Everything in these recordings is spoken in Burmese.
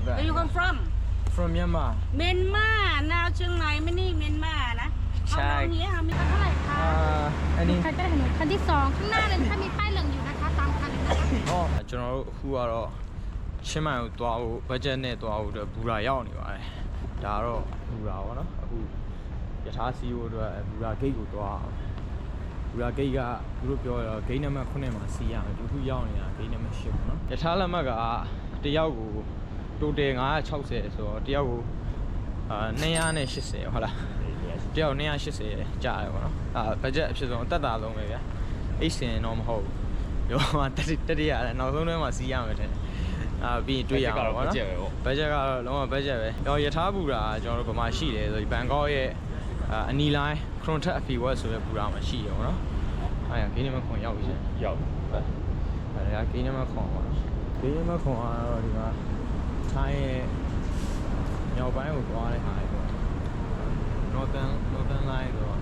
Where you come from? From Myanmar. Myanmar. Now Chiang Mai ไม่นี่ Myanmar นะ ใช่ เอาตรงนี้ค่ะมีเท่าไหร่คะ อันนี้ ใครจะเห็นคันที่2ข้างหน้าเลยถ้ามีป้ายเหลืองอยู่นะคะตามคันเลยนะคะ ကျွန်တော်တို့အခုကတော့ချင်းမိုင်ကိုသွားဖို့ဘတ်ဂျက်နဲ့သွားဖို့အတွက်ဘူရာရောက်နေပါတယ်ဒါကတော့ဘူရာပေါ့နော်အခုယထာစီကိုအတွက်ဘူရာဂိတ်ကိုသွားအောင်ဘူရာဂိတ်ကသူတို့ပြောတော့ဂိတ်နံပါတ်9မှာစီးရမယ်အခုရောက်နေတာဂိတ်နံပါတ်10ပေါ့နော်ယထာလက်မှတ်ကတယောက်ကိုတိုတယ်960ဆိုတော့တယောက်ကို280ဟုတ်လားတယောက်280ကြာတယ်ပေါ့နော်ဘတ်ဂျက်အဖြစ်ဆုံးအသက်သာဆုံးပဲဗျာအိတ်စင်တော့မဟုတ်ဘူးရောတတိယနောက်ဆုံးထဲမှာစီးရမယ်တဲ့ပြီးတွေ့ရအောင်ပေါ့နော်ဘတ်ဂျက်ကတော့လုံးဝဘတ်ဂျက်ပဲတော့ယထာဘူရာကျွန်တော်တို့ဗမာရှိတယ်ဆိုဒီဘန်ကောက်ရဲ့အနီလိုင်းခရွန်ထက်အဖီဝက်ဆိုတဲ့ဘူရာမှာရှိရပေါ့နော်အဲ့ဒါဂိမ်းနံပါတ်9ရောက်ပြီရှင်ရောက်ဟုတ်အဲ့ဒါဂိမ်းနံပါတ်9ပါဂိမ်းနံပါတ်9ကတော့ဒီမှာထိုင်းရဲ့မြောက်ပိုင်းကိုသွားတဲ့ဟာပေါ့ Northern line တော့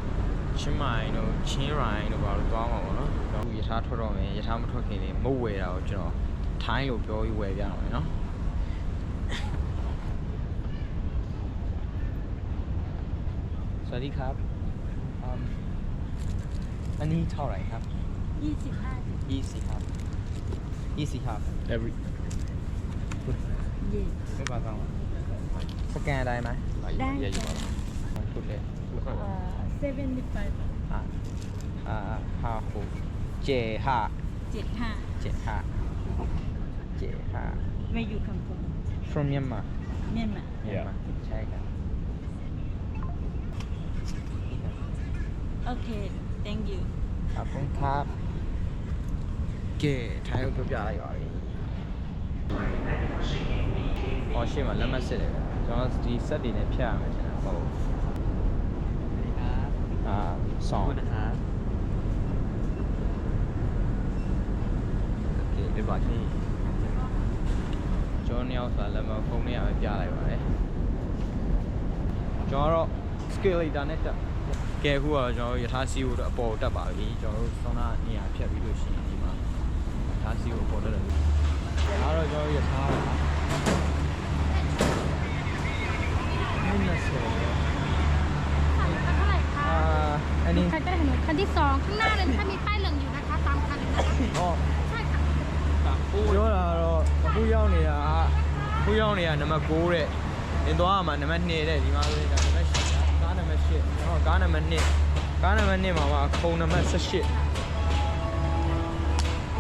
ချင်းမိုင်တို့ချင်းရိုင်းတို့ဘာလို့သွားမှာပေါ့နော်အခုယထာထွက်တော့မယ်ယထာမထွက်ခင်လေးမုတ်ဝယ်တာကိုကျွန်တော်ထိုင်းလို့ပြောပြီးဝယ်ပြရမယ်နော်สวัสดีครับอันนี้เท่าไหร่ครับ20ครับ20ครับ every ไม่บาทเอาสแกนได้ไหม ได้ อย่าอยู่ พูดเลย 75 ห้าหกเจ็ดห้า Where you come from? from Myanmar Myanmar ใช่ครับ Okay thank you ขอบคุณครับเก๋ထိုင်းကိုပြပြလိုက်ပါပြီဟောရှေ့မှာလက်မှတ်စစ်တယ်ကျွန်တော်ဒီဆက်တွေနဲ့ဖြတ်ရမယ်ကျွန်တော်ဟုတ်ဆောင်นะครับโอเคဒီပါချင်းကျွန်တော်ညောက်ဆိုလက်မှတ်ဖုန်းနဲ့ပဲပြလိုက်ပါတယ်ကျွန်တော်တော့ escalator နဲ့တက်ကဲအခုကတော့ကျွန်တော်ယထာစီကိုတော့အပေါ်တက်ပါပြီကျွန်တော်တို့ဆောင်းနာနေရာဖြတ်ပြီးလို့ရှိရင်ဒီမှာယထာစီကိုအပေါ်တက်တယ်ဒါတော့ကျွန်တော်ယထာပါอันนี้ ใครจะเห็นคันที่2ข้างหน้าเลยถ้ามีป้ายเหลืองอยู่นะคะตามคันเลยนะคะ ဟော ใช่ค่ะ ပြောတာတော့အခုရောက်နေတာနံပါတ်9တဲ့နင်သွားမှာနံပါတ်2တဲ့ဒီမှာဆိုရင်နံပါတ်10ကားနံပါတ်10ဟောကားနံပါတ်2မှာပါခုံနံပါတ်18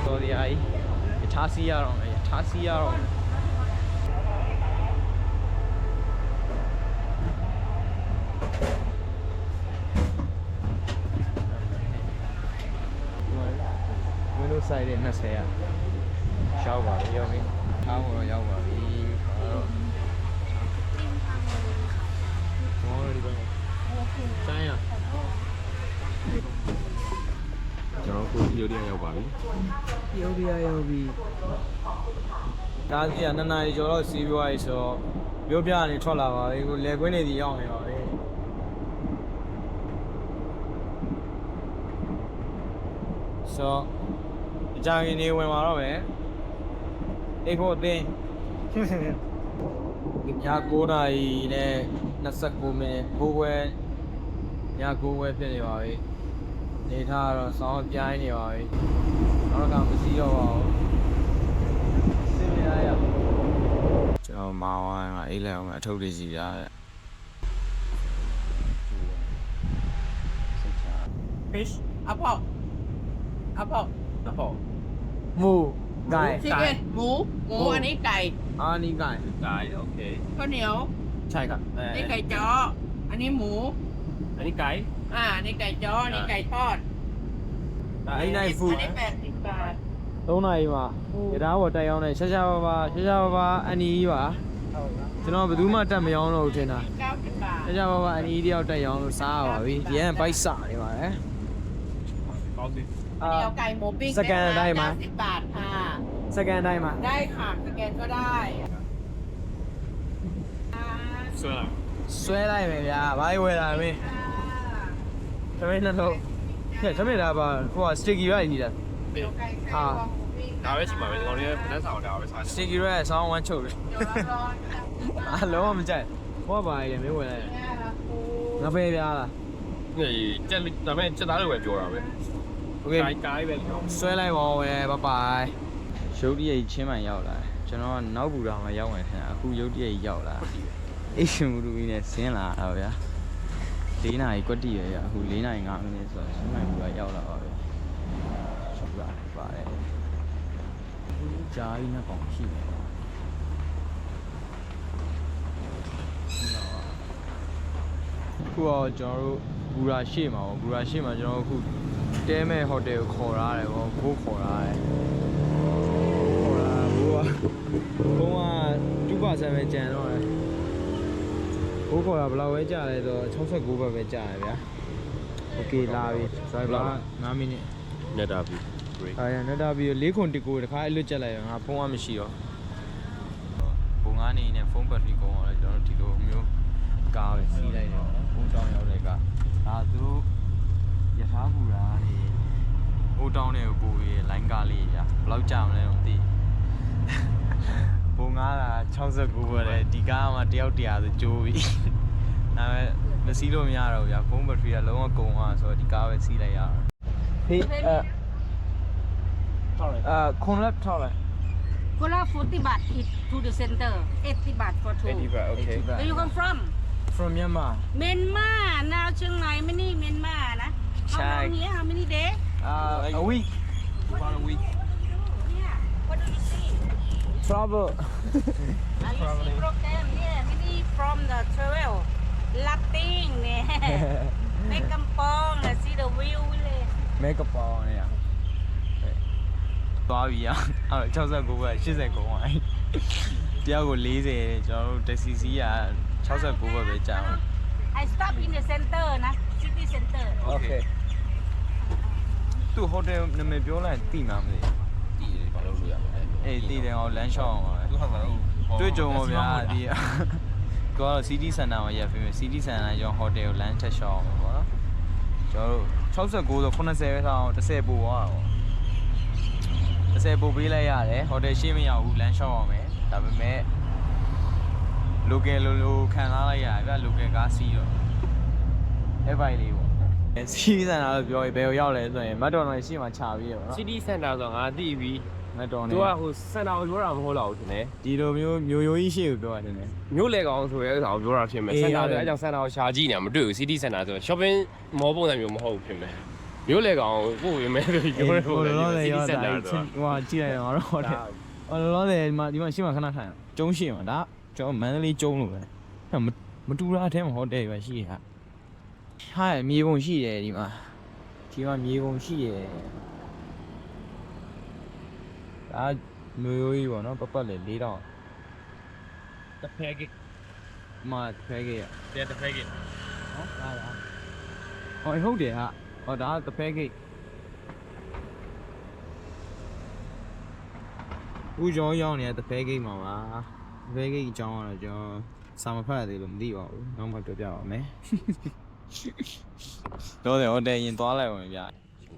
တော်ဒီအိုင်ယထာစီရတော့မယ်ယထာစီရတော့မင်းတို့ဆိုင်တဲ့20อ่ะရှောက်ပါပြီရောက်ပြီအားတော့ရောက်ပါပြီတော့ဘောရီပဲဆိုင်ရကျွန်တော်ကိုဒီလိုတရားရောက်ပါပြီ ရောက်ပြီဒါစီက2နာရီကျော်တော့စီးပွားရေးဆိုတော့ပြောပြနေထွက်လာပါပြီကိုလေကွင်းနေစီရောက်နေပါပြီဆိုအကြရင်နေဝင်มาတော့မယ်အိတ်ဖို့အတင်းည9နာရီနဲ့29မိနစ်ဘိုးဝဲည9ဝဲဖြစ်နေပါပြီနေထားတော့စောင်းပြိုင်းနေပါပြီနောက်ကမစီးတော့ပါဘူးစင်ရရကျွန်တော်မောင်းဝိုင်းမှာအိတ်လဲအောင်အထုပ်တွေစီရတဲ့ Fish အပေါหมูไก่ Chicken หมูอันนี้ไก่ อันนี้ไก่ ได้โอเค ข้าวเหนียว ใช่ครับ นี่ไก่จ้ออันนี้หมู อันนี้ไก่ อันนี้ไก่จ้ออันนี้ไก่ทอด ไอ้นายฟู อันนี้80 บาท 3နာရီမှာရထားပေါ်တက်ရောက်နေရှာပါအန်ဒီပါကျွန်တော်ဘယ်သူမှတက်မရောက်တော့ဘူးထင်တာ 90 บาท ရှာပါအန်ဒီတယောက်တက်ရောက်လို့စားရပါပြီဒီကဘိုက်စနေပါတယ် ကောင်းစီ อันนี้เอาไก่หมูปิ้ง สแกนได้ไหม 90 บาทค่ะ สแกนได้ไหม ได้ค่ะสแกนก็ได้ ဆွဲလာ ဆွဲလိုက်မယ်ဗျာဘာဝယ်လာမင်းသမီးနှလုံးသမီးဒါပါဟိုစတစ်ကီရိုက်နေတာ เดี๋ยวไก่ไก่รวมหมูปิ้ง ဒါပဲရှိမှာပဲဒီကောင်လေးကပတ်ဆောင်ဒါပဲစား စတီကီရဲဆောင်းဝမ်းချုပ်တယ်အလုံးမကြိုက်ဟောပါလေမင်းဝင်လိုက်ငါပဲပြားလား နေကြက်ဒါပေမဲ့စက်သားလိုပဲပြောတာပဲ โอเค ကိုင်းပဲပြော ဆွဲလိုက်ပါဦးပဲဘဘိုင်ရုပ်တရက်ချင်းမှန်ရောက်လာကျွန်တော်ကနောက်ဘူတာမှာရောက်နေခင်အခုရုပ်တရက်ရောက်လာအိရှင်မူလူကြီးနဲ့ဆင်းလာတော့ဗျာ4နာရီကွက်တီရရအခု4နာရီ5မိနစ်ဆိုတော့ချင်းမှန်ဘူတာရောက်လာပါပဲရှုပ်လာပါတယ်ဂျာကြီးနဲ့ပေါင်ရှိတယ်ခုတော့ကျွန်တော်တို့ဘူရာရှေ့မှာပေါ့ဘူရာရှေ့မှာကျွန်တော်တို့ခုတဲမဲ့ဟိုတယ်ကိုခေါ်ရတယ်ပေါ့ဘိုးခေါ်ရတယ်ခေါ်တာဘိုးက2%ပဲကျန်တော့တယ်ဘိုးခေါ်တာဘယ်လောက်ပဲကြာလဲဆိုတော့69ဘတ်ပဲကြာရဗျာโอเคလာပြီဆိုတော့5မိနစ် နေတာပြီ နေတာပြီး4ခွန်1ကိုတခါအလွတ်ကျက်လိုက်ရငါဖုန်းကမရှိတော့ဘုံငါနေနဲ့ဖုန်းဘက်ထရီကုန်တော့ကျွန်တော်ဒီလိုမျိုးကားပဲစီးလိုက်တယ်ဘုံတောင်းရောက်တဲ့ကဒါသူရထားပူတာနေဘိုးတောင်းတဲ့ကိုပို့ပြီးလိုင်းကားလေးရဘယ်လောက်ကြာမလဲမသိဘုံငါက69ပဲလေဒီကားမှာတယောက်တရာဆိုကျိုးပြီဒါပေမဲ့မစီးလို့မရတော့ဘူးဗျာဖုန်းဘက်ထရီကလုံးဝကုန်သွားဆိုတော့ဒီကားပဲစီးလိုက်ရတာဟေးခွန်လက်ထောက်လိုက် Kola 40 baht it to the center 80 baht for two 80 baht okay Where you come from from Myanmar Myanmar now Chiang Mai many Myanmar นะ How long here how many days a week about a week Yeah what do you see travel Are you see program yeah many from the travel Latin เนี่ย Make Kampong see the view village make up on နေရသွားပြီอ่ะ69ပဲ80ကုန်သွားတယောက်ကို40ကျွန်တော်တို့တက်စီစီးက69ပဲပဲကြာအောင် I stop in the center นะ city center okay သူဟိုတယ်နာမည်ပြောလိုက်တိမှာမသိ တည်တယ်ဘာလို့လို့ရမလဲ အေးတိတယ်အောင်လမ်းလျှောက်အောင်ပါပဲ သူဟာမလို့ တွေ့ကြုံပါဗျာဒီကော city center မှာရပ်ပြီး city center ကျောင်းဟိုတယ်ကိုလမ်းထက်လျှောက်အောင်ပါပေါ့နော်ကျွန်တော်တို့69ဆို80ပဲထားအောင်10ပို့သွားတာပေါ့10ပို့ပေးလိုက်ရတယ်ဟိုတယ်ရှင်းမရဘူးလမ်းလျှောက်အောင်မယ်ဒါပေမဲ့ local လိုခံစားလိုက်ရတယ်ဗျ local ကားစီးတော့အဲ့ဘိုင်လေးပေါ့စီးစံတာလို့ပြောရင်ဘယ်ကိုရောက်လဲဆိုရင်မတ်တော်တော်ရှေ့မှာခြာပြီးရပါတော့ City Center ဆိုငါသိပြီ မတ်တော်နေ သူကဟိုစင်တာကိုပြောတာမဟုတ်တော့ဘူးထင်တယ် ဒီလိုမျိုးရိုးကြီးရှေ့ကိုပြောရတယ်နေ မြို့လေကောင်ဆိုရဲဥစ္စာကိုပြောတာဖြစ်မယ်စင်တာဆိုအဲကြောင့်စင်တာကိုရှာကြည့်နေတာမတွေ့ဘူး City Center ဆို shopping mall ပုံစံမျိုးမဟုတ်ဘူးဖြစ်မယ်မြို့လေကောင်ကိုပို့ရမယ်ဆိုပြောတဲ့ပုံစံမျိုး City Center ဆို ဟိုကြည့်လိုက်တော့တော့ဟုတ်တယ်လောလောဆယ်ဒီမှာရှေ့မှာခဏထိုင်ကျုံးရှေ့မှာဒါကျွန်တော်မန္တလေးကျုံးလို့ပဲမတူတာအထဲမှာဟိုတယ်ပဲရှိဟာဟာမြေပုံရှိတယ်ဒီမှာမြေပုံရှိတယ်ဒါမျိုးကြီးပေါ့နော်ပတ်လေ4000 တစ်ဖက်ကိ မှာဖဲခဲ့ရ တဲ့တစ်ဖက်ကိ နော်ဒါလားဟောဟုတ်တယ်ဟာဟောဒါကဖဲခဲ့ဦးကျော်ရောက်နေတဲ့ဖဲခဲ့မှာပါဖဲခဲ့အကြောင်းကတော့ကျွန်တော်စာမဖတ်ရသေးလို့မသိပါဘူးနောက်မှပြောပြပါမယ်တော့တယ်ဟိုတယ်ရင်သွားလိုက်ဝင်ဗျ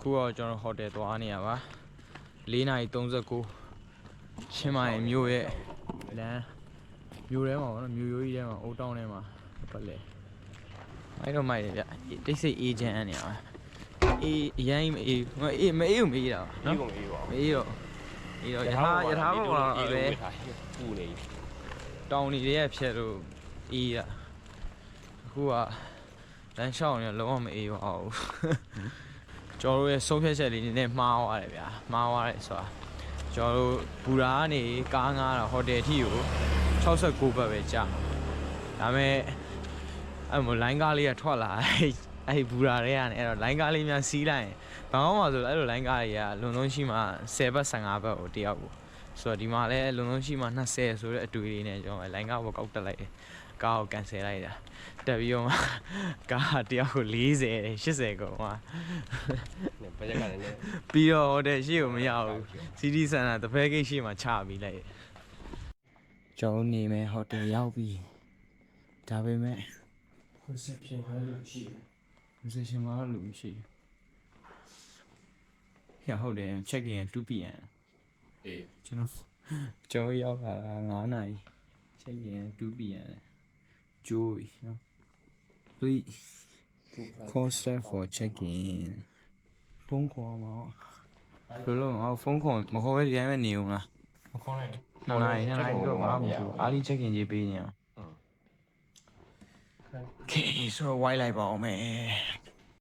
ခုတော့ကျွန်တော်ဟိုတယ်သွားနေရပါ4:39ချင်းမိုင်မြို့ရဲ့လမ်းမြို့ထဲမှာပေါ့နော်မြို့ရိုးကြီးထဲမှာအိုးတောင်းထဲမှာပတ်လေအဲ့တော့မိုက်တယ်ဗျတိတ်ဆိတ်အေဂျင့်အနေနဲ့အေးအရင်မအေးမအေးတာနော် အေးပါ မအေးတော့ရထားပေါ်လာပဲ ပူနေ တောင်တွေရဲ့ဖြက်လို့အေးတာအခုကလမ်းလျှောက်နေလုံးဝမအေးပါဘူးကျွန်တော်တို့ရဲ့ဆုံးဖြတ်ချက်လေးနည်းနည်းမှားသွားတယ်ဗျာမှားသွားတယ်ဆိုတာကျွန်တော်တို့ဘူရာကနေကားငားတာဟိုတယ်ထိကို69ဘတ်ပဲကြာဒါပေမဲ့အဲ့မလိုင်းကားလေးကထွက်လာအဲ့ဘူရာတွေကနေအဲ့တော့လိုင်းကားလေးများစီးလိုက်ရင်ဘာမှမဆိုအဲ့လိုလိုင်းကားတွေကလုံလုံးရှိမှ10ဘတ်15ဘတ်ကိုတယောက်ကိုဆိုတော့ဒီမှာလည်းလုံလုံးရှိမှ20ဆိုတဲ့အတွေ့အကြုံလေးနဲ့ကျွန်တော်လိုင်းကားကိုကောက်တက်လိုက်တယ်ကားကိုကန်ဆယ်လိုက်တာတက်ပြီးတော့မှကားတယောက်ကို40 80ကုန်သွား ဘယ်ရက်ကလည်း ပြီးတော့ဟိုတယ်ရှေ့ကိုမရဘူးစီတီစန်တာတဖဲကိတ်ရှေ့မှာချပြီးလိုက်ကျွန်တော်နေမယ်ဟိုတယ်ရောက်ပြီဒါပေမဲ့ reception မှာလူရှိတယ် reception မှာလူရှိရဟုတ်တယ် check in 2 PM အေး ကျွန်တော်ရောက်လာတာ9နာရီချိန်ရင်2 PM ကျိုးပြီနော် please call staff for check-in ဖုန်းခေါ်မှာဘယ်လိုလဲဖုန်းခေါ်မခေါ်ပဲဒီတိုင်းပဲနေဦးလား မခေါ်လိုက်ဘူး 2နာရီတော့ဘာမှမဖြစ်အားလီ check-in ကြီးပေးနေအောင် Okay so ဝိုင်းလိုက်ပါအောင်မယ်